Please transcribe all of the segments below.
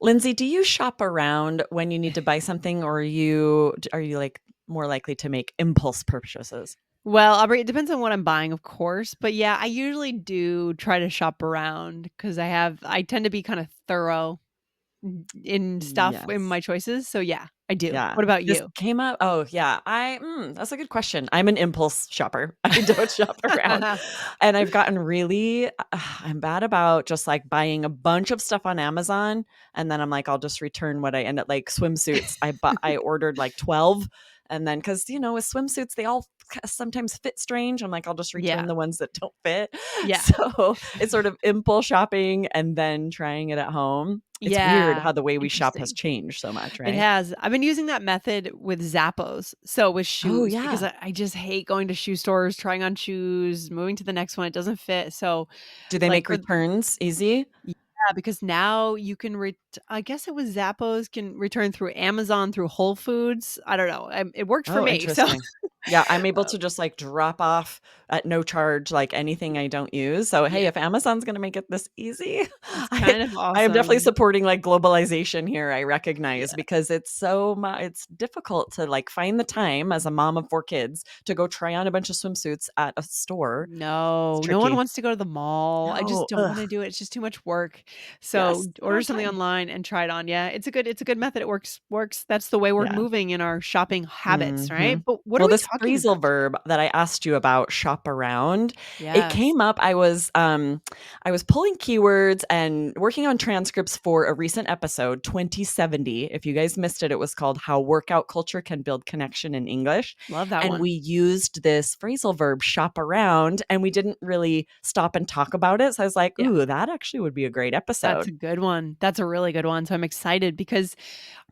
Lindsay, do you shop around when you need to buy something, or are you like more likely to make impulse purchases? Well, Aubrey, it depends on what I'm buying, of course, but yeah, I usually do try to shop around because I tend to be kind of thorough in stuff in Yes. my choices. So yeah, I do. Yeah. What about This you? came up. Oh, yeah. That's a good question. I'm an impulse shopper. I don't shop around. And I've gotten really, I'm bad about just like buying a bunch of stuff on Amazon. And then I'm like, I'll just return what I end up like swimsuits. I ordered like 12. And then, cause with swimsuits, they all sometimes fit strange. I'm like, I'll just return Yeah. the ones that don't fit. Yeah. So it's sort of impulse shopping and then trying it at home. It's weird Yeah. how the way we shop has Interesting. changed so much, It right? has. I've been using that method with Zappos. So with Oh, shoes, because yeah. I just hate going to shoe stores, trying on shoes, moving to the next one. It doesn't fit. So Do they like make for returns easy? yeah, because now you can I guess it was Zappos can return through Amazon, through Whole Foods. I don't know. It worked for Oh, me. So interesting. Yeah, I'm able to just, like, drop off at no charge, like, anything I don't use. So, hey, yeah, if Amazon's gonna make it this easy, it's I kind of I am definitely awesome. supporting, like, globalization here, I recognize, Yeah. because it's difficult to, like, find the time as a mom of 4 kids to go try on a bunch of swimsuits at a store. It's No, no one tricky. wants to go to the mall. I just No, don't wanna ugh. do it. It's just too much work. So, Yes, you don't order have something time. online and try it on. Yeah, it's a good method. It works. That's the way we're Yeah. moving in our shopping habits, right? Mhm. But what are Well, we this talking phrasal about? verb that I asked you about, shop around, it Yes. came up. I was pulling keywords and working on transcripts for a recent episode, 2070. If you guys missed it, it was called How Workout Culture Can Build Connection in English. Love that And one. we used this phrasal verb, shop around, and we didn't really stop and talk about it. So I was like, Yeah. ooh, that actually would be a great That's episode. a good one. That's a really good one. So I'm excited because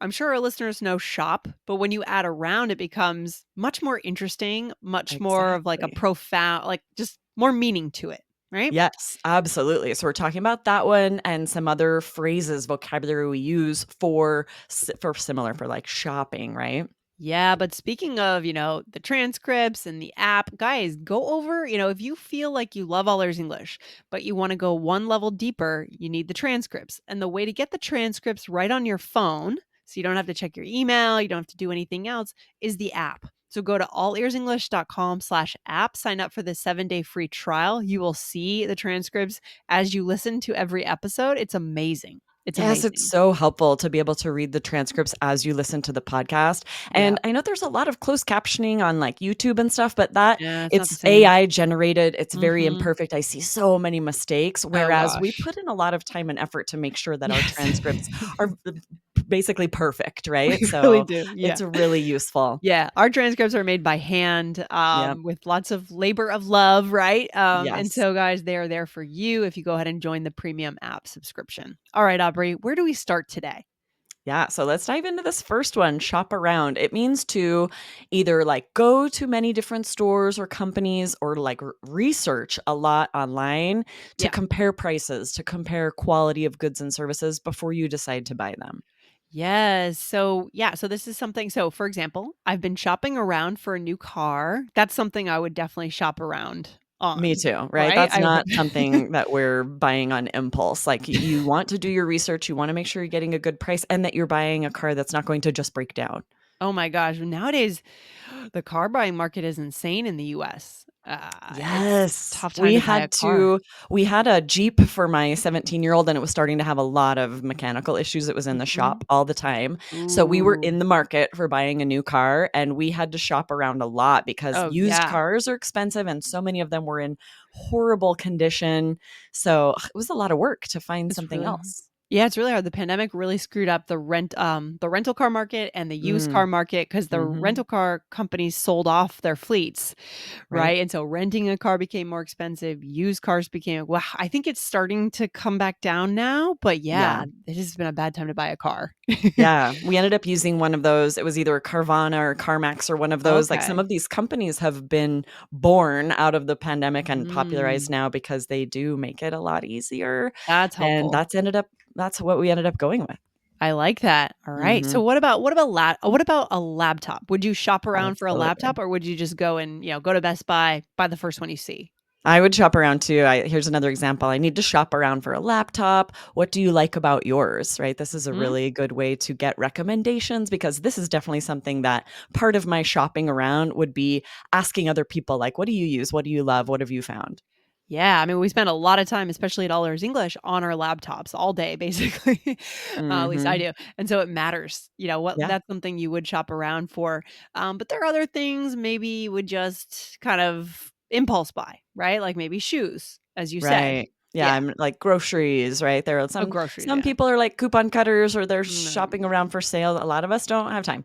I'm sure our listeners know shop, but when you add around, it becomes much more interesting, much more of like a Exactly. profound, like just more meaning to it, right? Yes, absolutely. So we're talking about that one and some other phrases, vocabulary we use for similar for like shopping, right? Yeah, but speaking of, the transcripts and the app, guys, go over, if you feel like you love All Ears English, but you want to go one level deeper, you need the transcripts. And the way to get the transcripts right on your phone, so you don't have to check your email, you don't have to do anything else, is the app. So go to allearsenglish.com/app, sign up for the 7-day free trial. You will see the transcripts as you listen to every episode. It's amazing. It's Yes, it's amazing. so helpful to be able to read the transcripts as you listen to the podcast. Yeah. And I know there's a lot of closed captioning on like YouTube and stuff, but that Yeah, it's not the it's same. AI generated. It's very Mhm. imperfect. I see so many mistakes, Oh whereas we gosh. put in a lot of time and effort to make sure that our Yes. transcripts are basically perfect, We right? really So do, yeah. it's really useful. Yeah, our transcripts are made by hand, Yep. with lots of labor of love, right? And Yes. so, guys, they are there for you if you go ahead and join the premium app subscription. All right, Aubrey, where do we start today? Yeah, so let's dive into this first one, shop around. It means to either like go to many different stores or companies or like research a lot online to Yeah. compare prices, to compare quality of goods and services before you decide to buy them. Yes. So, yeah, so this is something so, for example, I've been shopping around for a new car. That's something I would definitely shop around Me on, too, right? right? That's not something that we're buying on impulse. Like you want to do your research, you want to make sure you're getting a good price and that you're buying a car that's not going to just break down. Oh my gosh, nowadays, the car buying market is insane in the US. It's Yes. tough time to buy a car. We had a Jeep for my 17-year-old, and it was starting to have a lot of mechanical issues. It was in the Mhm. shop all the time. So we were Ooh. in the market for buying a new car, and we had to shop around a lot because Oh, used yeah. cars are expensive and so many of them were in horrible condition. So it was a lot of work to find It's something really hard. else. Yeah, it's really hard. The pandemic really screwed up the rental car market and the used Mm, car market because the mhm, rental car companies sold off their fleets, right? right? And so renting a car became more expensive. Used cars became well, I think it's starting to come back down now, but Yeah. yeah, it has been a bad time to buy a car. Yeah, we ended up using one of those. It was either a Carvana or CarMax or one of those. Like, some Okay. of these companies have been born out of the pandemic and popularized Mm, now because they do make it a lot easier, that's and helpful. that's what we ended up going with. I like that. All right. So Mhm. what about a laptop? Would you shop around for a Absolutely. laptop or would you just go and, go to Best Buy, buy the first one you see? I would shop around too. Here's another example. I need to shop around for a laptop. What do you like about yours? Right? This is a Mhm. really good way to get recommendations because this is definitely something that part of my shopping around would be asking other people, like, what do you use? What do you love? What have you found? Yeah, I mean, we spend a lot of time, especially at Allers English, on our laptops all day, basically. At least I Hmm. do, and so it matters, what Yeah. that's something you would shop around for. But there are other things maybe you would just kind of impulse buy, right? Like maybe shoes, as you said. Right. Yeah, Yeah. I'm like groceries, right? There are Oh, some groceries, some yeah. people are like coupon cutters or they're No. shopping around for sale. A lot of us don't have time.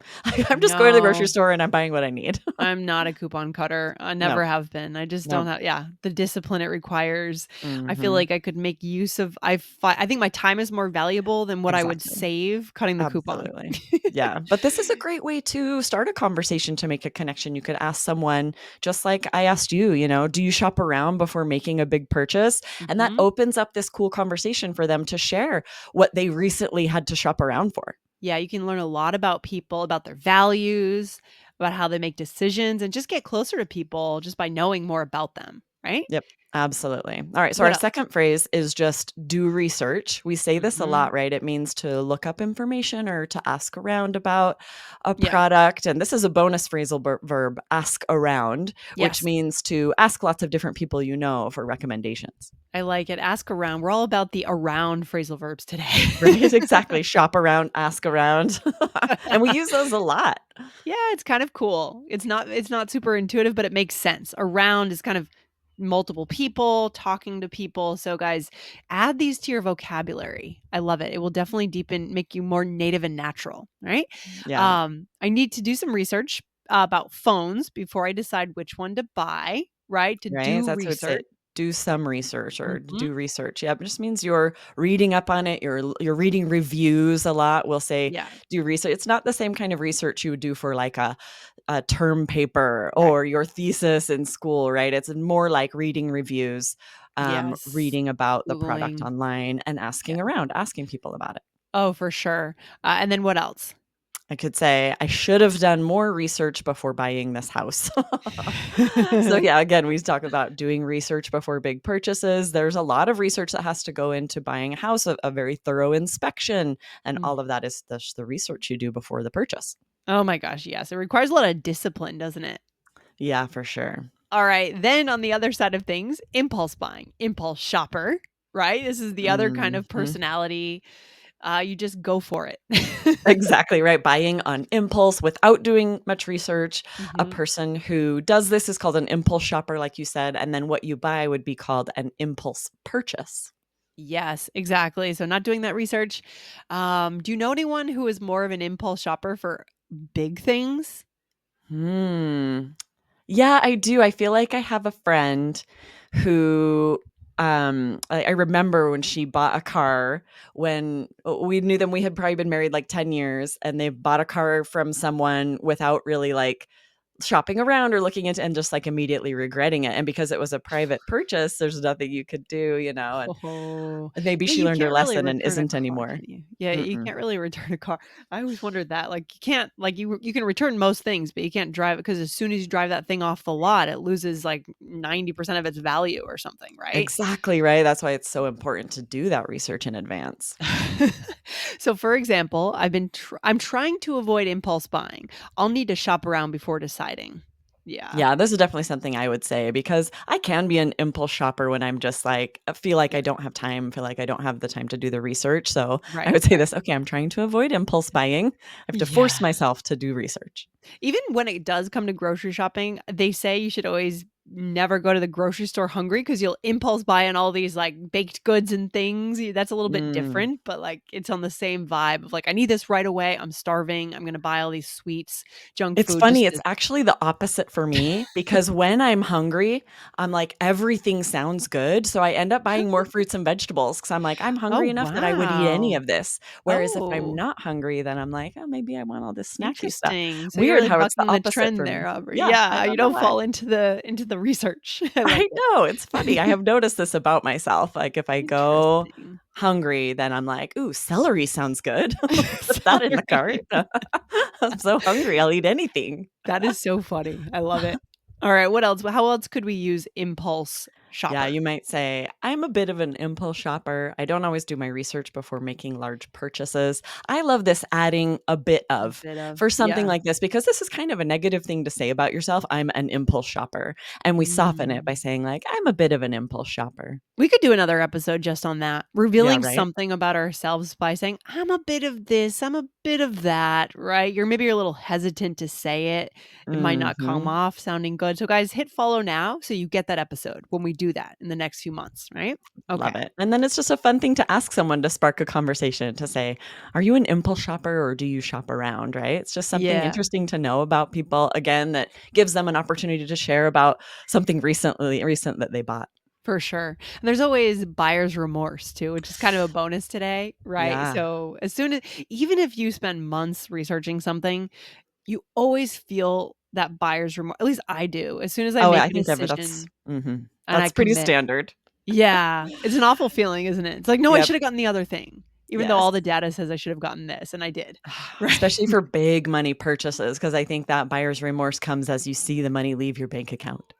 I'm just going to the grocery No. store and I'm buying what I need. I'm not a coupon cutter. I No. never have been. I just don't No. have the discipline it requires. I feel Mhm. like I could make use of I think my time is more valuable than what I would Exactly. save cutting the coupon. Absolutely. Yeah, but this is a great way to start a conversation to make a connection. You could ask someone just like I asked you, do you shop around before making a big purchase? And that Mhm. opens up this cool conversation for them to share what they recently had to shop around for. Yeah, you can learn a lot about people, about their values, about how they make decisions, and just get closer to people just by knowing more about them, right? Yep, absolutely. All right, so What our else? second phrase is just do research. We say this a Mhm. lot, right? It means to look up information or to ask around about a Yeah. product. And this is a bonus phrasal verb, ask around, which Yes. means to ask lots of different people you know for recommendations. I like it. Ask around. We're all about the around phrasal verbs Right? today. Exactly. Shop around, ask around. And we use those a lot. Yeah, it's kind of cool. It's not super intuitive, but it makes sense. Around is kind of multiple people, talking to people. So guys, add these to your vocabulary. I love it. It will definitely deepen, make you more native and natural, right? Yeah. I need to do some research about phones before I decide which one to buy, right? To Right? do That's what I would say. research. Do some research or Mhm. do research. Yep, it just means you're reading up on it. You're reading reviews a lot. We'll say Yeah, do research. It's not the same kind of research you would do for like a term paper right. or your thesis in school, right? It's more like reading reviews, Yes. reading about the product Googling. online and Yeah. asking around, asking people about it. Oh, for sure. And then what else? I could say, "I should have done more research before buying this house." So, yeah, again, we talk about doing research before big purchases. There's a lot of research that has to go into buying a house, a very thorough inspection, and Mm. all of that is the research you do before the purchase. Oh my gosh, yes. It requires a lot of discipline, doesn't it? Yeah, for sure. All right. Then on the other side of things, impulse buying, impulse shopper, right? This is the other kind of Mhm. personality. You just go for it. Exactly, right, buying on impulse without doing much research. A Mhm. person who does this is called an impulse shopper, like you said, and then what you buy would be called an impulse purchase. Yes, exactly. So not doing that research. Do you know anyone who is more of an impulse shopper for big things? Hmm. Yeah, I do. I feel like I have a friend who, I remember when she bought a car when we knew them, we had probably been married like 10 years, and they bought a car from someone without really like shopping around or looking into and just like immediately regretting it. And because it was a private purchase, there's nothing you could do, Oh, and maybe yeah, she you learned her can't really lesson and return a isn't car, anymore. can you? Yeah, you Mm-mm. can't really return a car. I always wondered that. Like, you can't, like, you can return most things, but you can't drive it because as soon as you drive that thing off the lot, it loses like 90% of its value or something, right? Exactly right. That's why it's so important to do that research in advance. So, for example, I'm trying to avoid impulse buying. I'll need to shop around before deciding. Yeah. Yeah, this is definitely something I would say because I can be an impulse shopper when I'm just like, feel like I Yes. don't have time, feel like I don't have the time to do the research. So I Right. would say Right. this, okay, I'm trying to avoid impulse buying. I have to force Yeah. myself to do research. Even when it does come to grocery shopping, they say you should always never go to the grocery store hungry because you'll impulse buy on all these like baked goods and things. That's a little bit Mm. different, but like it's on the same vibe of like, I need this right away. I'm starving. I'm going to buy all these sweets, junk It's food funny, just it's to. actually the opposite for me because when I'm hungry, I'm like, everything sounds good, so I end up buying more fruits and vegetables because 'cause I'm like, "I'm hungry Oh, enough that I would eat any wow. of this." Whereas if I'm Oh, not hungry, then I'm like, "Oh, maybe I want all this snacky stuff." interesting. So you're Weird really how it's the bucking the opposite trend for there, me. Aubrey. Yeah, I Yeah, you don't know don't why. fall into the research. I like I it. know, it's funny. I have noticed this about myself, like, if I go Interesting. hungry, then I'm like, "Ooh, celery sounds good. Put that in the cart." Celery. I'm so hungry, I'll eat anything. That is so funny. I love it. All right, what else? How else could we use impulse Yeah, shopper. you might say, I'm a bit of an impulse shopper. I don't always do my research before making large purchases. I love this adding a bit A of bit of, for something yeah. like this because this is kind of a negative thing to say about yourself. I'm an impulse shopper. And we soften it by Mm. saying, like, I'm a bit of an impulse shopper. We could do another episode just on that, Yeah, revealing right? something about ourselves by saying, "I'm a bit of this, I'm a bit of that," right? You're a little hesitant to say it. It might not come Hmm. off sounding good. So guys, hit follow now so you get that episode when we do that in the next few months, right? Love Okay. it. And then it's just a fun thing to ask someone to spark a conversation to say, are you an impulse shopper or do you shop around? Right? It's just something Yeah, interesting to know about people. Again, that gives them an opportunity to share about something recent that they bought. for sure. And there's always buyer's remorse too, which is kind of a bonus today, right? Yeah. So as soon as even if you spend months researching something, you always feel that buyer's remorse. At least I do. As soon as I Oh, make I a think decision and I that's pretty commit. standard. Yeah, it's an awful feeling, isn't it? It's like, "No, I Yep. should have gotten the other thing, even though Yes. all the data says I should have gotten this, and I did." Right? Especially for big money purchases, because I think that buyer's remorse comes as you see the money leave your bank account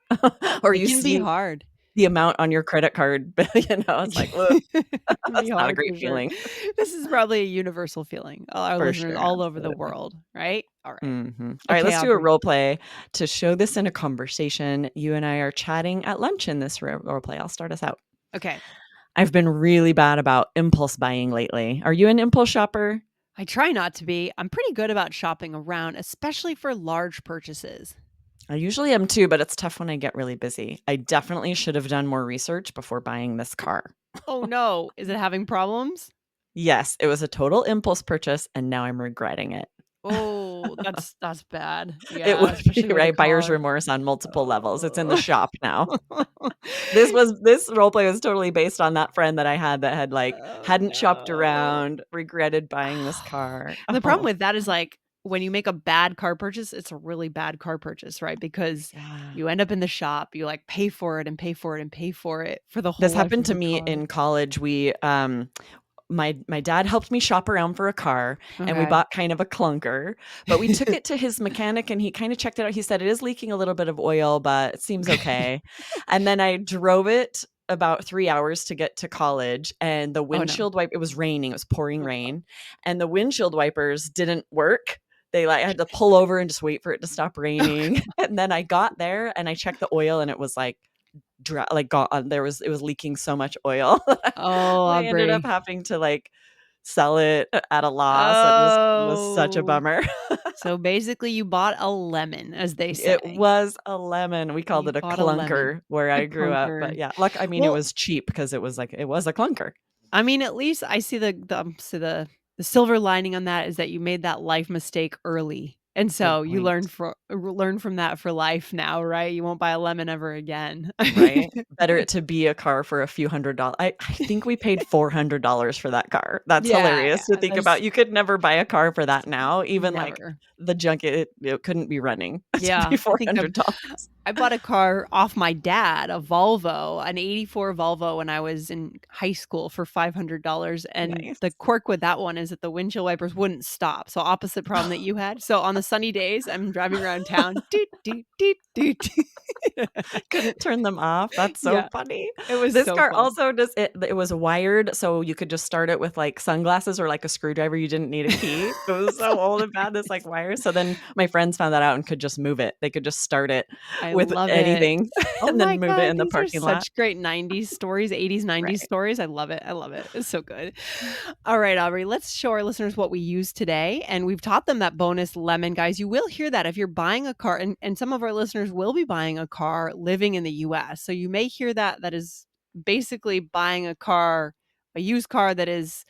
or It you can be see hard. the amount on your credit card. It's like, "Ugh, It can be that's not a hard great for sure. feeling." This is probably a universal feeling. All our For listeners sure, all over the absolutely. world, right? All right. Alright, Okay, let's do a Aubrey. role play to show this in a conversation. You and I are chatting at lunch in this role play. I'll start us out. Okay. I've been really bad about impulse buying lately. Are you an impulse shopper? I try not to be. I'm pretty good about shopping around, especially for large purchases. I usually am too, but it's tough when I get really busy. I definitely should have done more research before buying this car. Oh, no. Is it having problems? Yes, it was a total impulse purchase, and now I'm regretting it. Oh, that's bad. It Yeah, would be, especially with a right? Buyer's car. remorse on multiple levels. It's in the Oh. shop now. This role play was totally based on that friend that I had that had, like, Oh, hadn't shopped no. around, regretted buying this car. And the problem Oh, with that is, like, when you make a bad car purchase, it's a really bad car purchase, right? Because yeah. you end up in the shop, you, like, pay for it and pay for it and pay for it for the This whole life happened of to the me car. in college. My dad helped me shop around for a car, and we Okay. bought kind of a clunker, but we took it to his mechanic, and he kinda checked it out. He said, "It is leaking a little bit of oil, but it seems okay." And then I drove it about 3 hours to get to college, and the Oh, no. windshield wipe it was raining, it was pouring Oh, no. rain, and the windshield wipers didn't work. They, like I had to pull over and just wait for it to stop raining, and then I got there, and I checked the oil, and it was, like, gone. It was leaking so much oil. Oh, I ended up Aubrey. having to, like, sell it at a loss. It just was such a Oh. bummer. So, basically, you bought a lemon, as they say. It was a lemon. We called You it a bought a lemon. clunker where A I grew up, but clunker. yeah, I mean, it Well, was cheap because it was, like it was a clunker. I mean, at least I see the silver lining on that is that you made that life mistake early, and Good so you point. learn from that for life now, right? You won't buy a lemon ever again. Right? Better it to be a car for a few $100. I think we paid $400 for that car. That's Yeah, hilarious to yeah, think about. that's You could never buy a car for that now, even, like, never. the junk it couldn't be running to be Yeah, I think $400. I bought a car off my dad, a Volvo, an '84 Volvo when I was in high school for $500, and Nice. the quirk with that one is that the windshield wipers wouldn't stop, so opposite problem that you had. So on the sunny days, I'm driving around town, "Doot, doot, doot, doot." Couldn't turn them off. That's so Yeah, funny. it was This so car fun. also it was wired, so you could just start it with, like, sunglasses or, like, a screwdriver, you didn't need a key. It was so old and bad, this, like, wire, so then my friends found that out and could just move it. They could just start it I with love it. anything Oh and then my move it god, in the these are parking lot. such great '90s stories, '80s, '90s Right. stories. I love it, I love it. It's so good. All right, Aubrey, let's show our listeners what we use today, and we've taught them that bonus lemon. Guys, you will hear that if you're buying a car, and some of our listeners will be buying a car living in the US, so you may hear that is basically buying a used car that is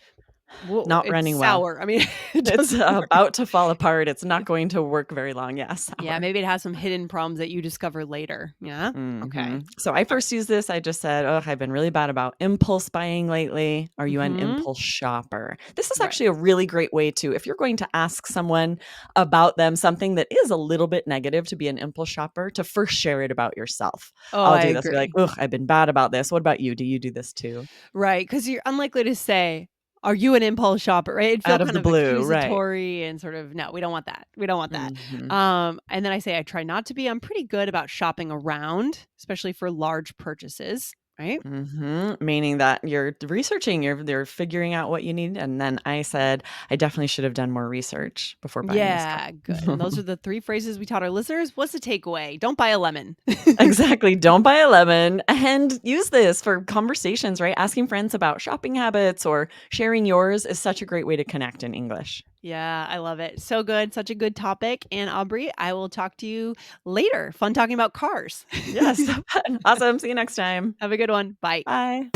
well, Not it's running well. sour. I mean, it It's doesn't work. about to fall apart. It's not going to work very long. Yeah, Yeah, sour. maybe it has some hidden problems that you discover later. Yeah? Okay. So I first used this, I just said, "Oh, I've been really bad about impulse buying lately. Are you an Mhm. impulse shopper?" This is Right. actually a really great way to if you're going to ask someone about them something that is a little bit negative to be an impulse shopper, to first share it about yourself. Oh, I'll I do this, be like, agree. "Ugh, I've been bad about this. What about you? Do you do this too?" Right, because 'cause you're unlikely to say, "Are you an impulse shopper?" Right? It'd feel Out of kind the of blue, right. accusatory and sort of, no, we don't want that. We don't want that. Mhm. And then I say I try not to be. I'm pretty good about shopping around, especially for large purchases, right? Mhm, meaning that you're researching, you're figuring out what you need, and then I said, "I definitely should have done more research before buying this stuff." Yeah, good. And those are the 3 phrases we taught our listeners. What's the takeaway? Don't buy a lemon. Exactly, don't buy a lemon, and use this for conversations, right? Asking friends about shopping habits or sharing yours is such a great way to connect in English. Yeah, I love it. So good. Such a good topic. And Aubrey, I will talk to you later. Fun talking about cars. Yes, so fun. Awesome, see you next time. Have a good one. Bye. Bye.